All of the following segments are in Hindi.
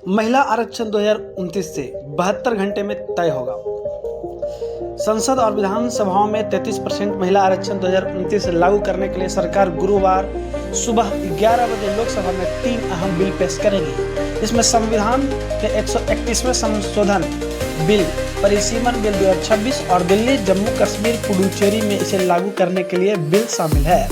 महिला आरक्षण 2029 से 72 घंटे में तय होगा। संसद और विधानसभाओं में 33% महिला आरक्षण 2029 से लागू करने के लिए सरकार गुरुवार सुबह 11 बजे लोकसभा में 3 अहम बिल पेश करेगी। इसमें संविधान के 131वें संशोधन बिल, परिसीमन बिल 2026 और दिल्ली, जम्मू कश्मीर, पुडुचेरी में इसे लागू करने के लिए बिल शामिल है।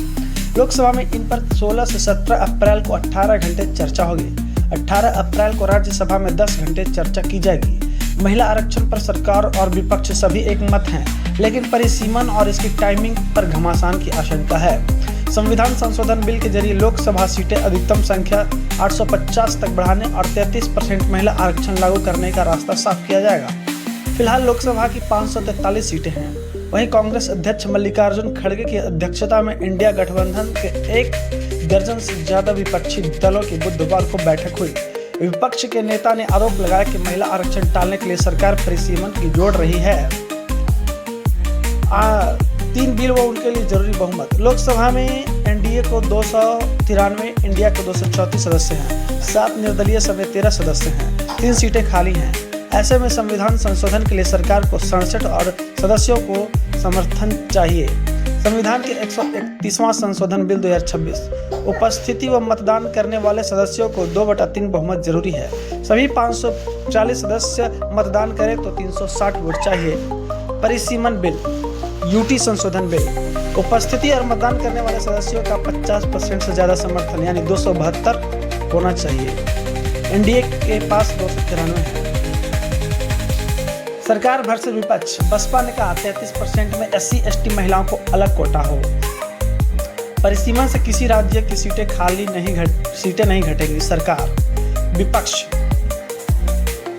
लोकसभा में इन पर 16 से 17 अप्रैल को 18 घंटे चर्चा होगी। 18 अप्रैल को राज्यसभा में 10 घंटे चर्चा की जाएगी। महिला आरक्षण पर सरकार और विपक्ष सभी एक मत हैं, लेकिन परिसीमन और इसकी टाइमिंग पर घमासान की आशंका है। संविधान संशोधन बिल के जरिए लोकसभा सीटें अधिकतम संख्या 850 तक बढ़ाने और 33% महिला आरक्षण लागू करने का रास्ता साफ किया जाएगा। फिलहाल लोकसभा की 543 सीटें हैं। वहीं कांग्रेस अध्यक्ष मल्लिकार्जुन खड़गे की अध्यक्षता में इंडिया गठबंधन के 1 दर्जन से ज्यादा विपक्षी दलों की बुधवार को बैठक हुई। विपक्ष के नेता ने आरोप लगाया कि महिला आरक्षण टालने के लिए सरकार परिसीमन की जोड़ रही है। 3 बिल व उनके लिए जरूरी बहुमत। लोकसभा में एनडीए को 293, इंडिया को 234 सदस्य हैं। 7 निर्दलीय समेत 13 सदस्य हैं। 3 सीटें खाली हैं। ऐसे में संविधान संशोधन के लिए सरकार को 67 और सदस्यों को समर्थन चाहिए। संविधान के 131वां संशोधन बिल 2026 उपस्थिति व मतदान करने वाले सदस्यों को 2/3 बहुमत जरूरी है। सभी 540 सदस्य मतदान करें तो 360 वोट चाहिए। परिसीमन बिल, यूटी संशोधन बिल, उपस्थिति और मतदान करने वाले सदस्यों का 50% से ज्यादा समर्थन यानी 272 होना चाहिए। एनडीए के पास 293 है। सरकार भर से विपक्ष। बसपा ने कहा 33% में SC/ST महिलाओं को अलग कोटा हो। परिसीमन से किसी राज्य की सीटें नहीं घटेंगी। सरकार। विपक्ष।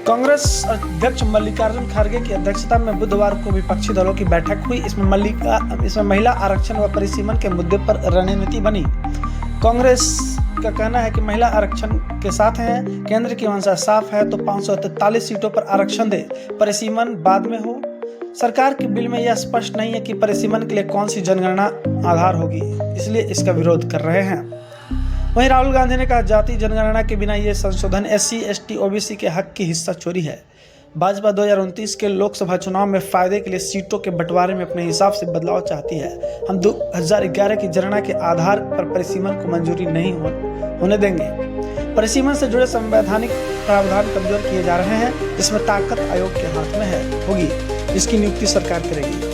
कांग्रेस अध्यक्ष मल्लिकार्जुन खड़गे की अध्यक्षता में बुधवार को विपक्षी दलों की बैठक हुई। इसमें महिला आरक्षण व परिसीमन के मुद्दे पर रणनीति बनी। कांग्रेस का कहना है कि महिला आरक्षण के साथ हैं। केंद्र की मंशा साफ है तो 543 सीटों पर आरक्षण दे, परिसीमन बाद में हो। सरकार के बिल में यह स्पष्ट नहीं है कि परिसीमन के लिए कौन सी जनगणना आधार होगी, इसलिए इसका विरोध कर रहे हैं। वहीं राहुल गांधी ने कहा जाति जनगणना के बिना ये संशोधन SC/ST OBC के हक की हिस्सा चोरी है। भाजपा 2029 के लोकसभा चुनाव में फायदे के लिए सीटों के बंटवारे में अपने हिसाब से बदलाव चाहती है। हम 2011 की जनगणना के आधार पर परिसीमन को मंजूरी नहीं होने देंगे। परिसीमन से जुड़े संवैधानिक प्रावधान कमजोर किए जा रहे हैं, जिसमें ताकत आयोग के हाथ में होगी, जिसकी नियुक्ति सरकार करेगी।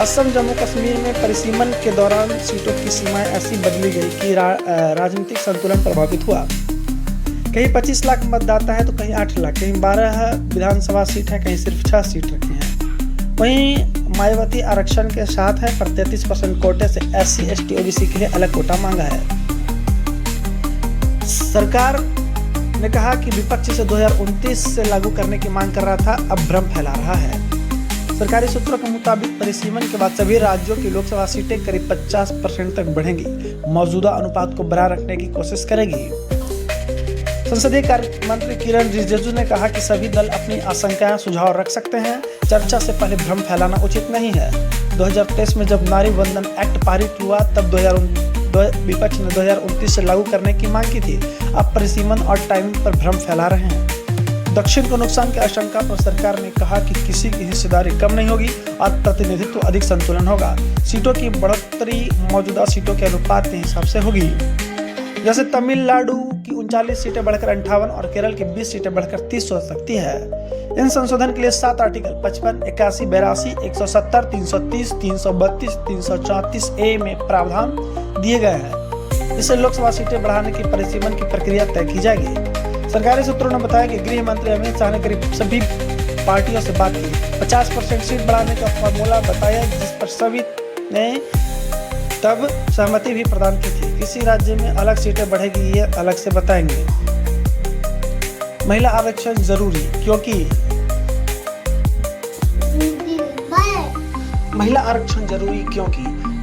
असम, जम्मू कश्मीर में परिसीमन के दौरान सीटों की सीमाएं ऐसी बदली गई कि राजनीतिक संतुलन प्रभावित हुआ। कहीं 25 लाख मतदाता है तो कहीं 8 लाख, कहीं 12 विधानसभा सीट है, कहीं सिर्फ 6 सीट रखी हैं। वहीं मायावती आरक्षण के साथ है पर 33% कोटे से SC/ST OBC के लिए अलग कोटा मांगा है। सरकार ने कहा कि विपक्ष से 2029 से लागू करने की मांग कर रहा था, अब भ्रम फैला रहा है। सरकारी सूत्रों के मुताबिक परिसीमन के बाद सभी राज्यों की लोकसभा सीटें करीब 50% तक बढ़ेंगी। मौजूदा अनुपात को बरकरार रखने की कोशिश करेगी। संसदीय कार्य मंत्री किरण रिजिजू ने कहा कि सभी दल अपनी आशंकाएं सुझाव रख सकते हैं। चर्चा से पहले भ्रम फैलाना उचित नहीं है। 2023 में जब नारी वंदन एक्ट पारित हुआ तब विपक्ष ने 2029 से लागू करने की मांग की थी। अब परिसीमन और टाइमिंग पर भ्रम फैला रहे हैं। दक्षिण को नुकसान की आशंका पर सरकार ने कहा कि किसी की हिस्सेदारी कम नहीं होगी और प्रतिनिधित्व अधिक संतुलन होगा। सीटों की बढ़ोतरी मौजूदा सीटों के अनुपात के हिसाब से होगी। जैसे तमिलनाडु की 39 सीटें बढ़कर 58 और केरल की 20 सीटें बढ़कर 30 हो सकती है। इन संशोधन के लिए 7 आर्टिकल 55, 81, 82, 170, 330, 332, 334A में प्रावधान दिए गए हैं। इससे लोकसभा सीटें बढ़ाने की परिसीमन की प्रक्रिया तय की जाएगी। सरकारी सूत्रों ने बताया कि गृह मंत्री अमित शाह ने करीब सभी पार्टियों से बात की। 50% सीट बढ़ाने का फॉर्मूला बताया, जिस पर सभी ने तब सहमति भी प्रदान की थी। किसी राज्य में अलग सीटें बढ़ेगी, ये अलग से बताएंगे। महिला आरक्षण जरूरी क्योंकि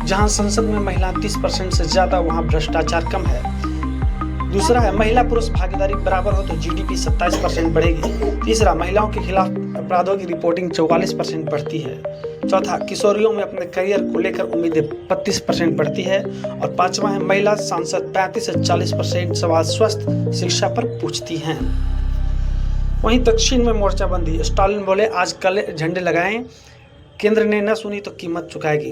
जहां संसद में महिला 30% से ज्यादा, वहां भ्रष्टाचार कम है। दूसरा है महिला पुरुष भागीदारी बराबर हो तो GDP 27% बढ़ेगी। तीसरा, महिलाओं के खिलाफ अपराधों की रिपोर्टिंग 44% बढ़ती है। चौथा, किशोरियों में अपने करियर को लेकर उम्मीदें 32% बढ़ती है। और पांचवा है महिला सांसद 35 से 40% सवाल स्वस्थ शिक्षा पर पूछती हैं। वहीं दक्षिण में मोर्चाबंदी, स्टालिन बोले आज कल झंडे लगाएं, केंद्र ने न सुनी तो कीमत चुकाएगी।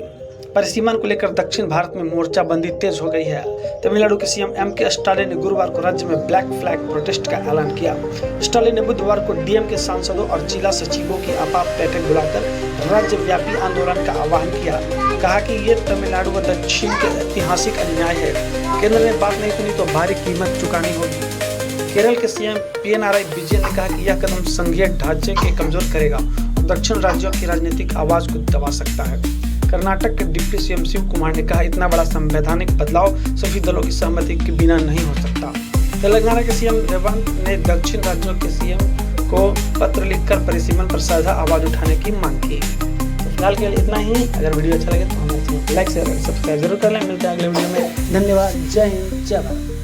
परिसीमन को लेकर दक्षिण भारत में मोर्चाबंदी तेज हो गई है। तमिलनाडु के सीएम एम.के. स्टालिन ने गुरुवार को राज्य में ब्लैक फ्लैग प्रोटेस्ट का ऐलान किया। स्टालिन ने बुधवार को डीएम के सांसदों और जिला सचिवों की आपात बैठक बुलाकर राज्यव्यापी आंदोलन का आह्वान किया। कहा कि ये तमिलनाडु व दक्षिण के ऐतिहासिक अन्याय है। केंद्र ने बात नहीं सुनी तो भारी कीमत चुकानी होगी। केरल के सीएम पीएनआरआई विजयन ने कहा कि यह कदम संघीय ढांचे के कमजोर करेगा और दक्षिण राज्यों की राजनीतिक आवाज को दबा सकता है। कर्नाटक के डिप्टी सीएम शिव कुमार ने कहा इतना बड़ा संवैधानिक बदलाव सभी दलों की सहमति के बिना नहीं हो सकता। तेलंगाना के सीएम रेवंत ने दक्षिण राज्यों के सीएम को पत्र लिखकर परिसीमन पर साझा आवाज उठाने की मांग की। तो फिलहाल के लिए इतना ही। अगर वीडियो अच्छा लगे तो हमारे चैनल को लाइक शेयर सब्सक्राइब जरूर कर लें। मिलते हैं अगले वीडियो में। धन्यवाद। जय हिंद, जय भारत।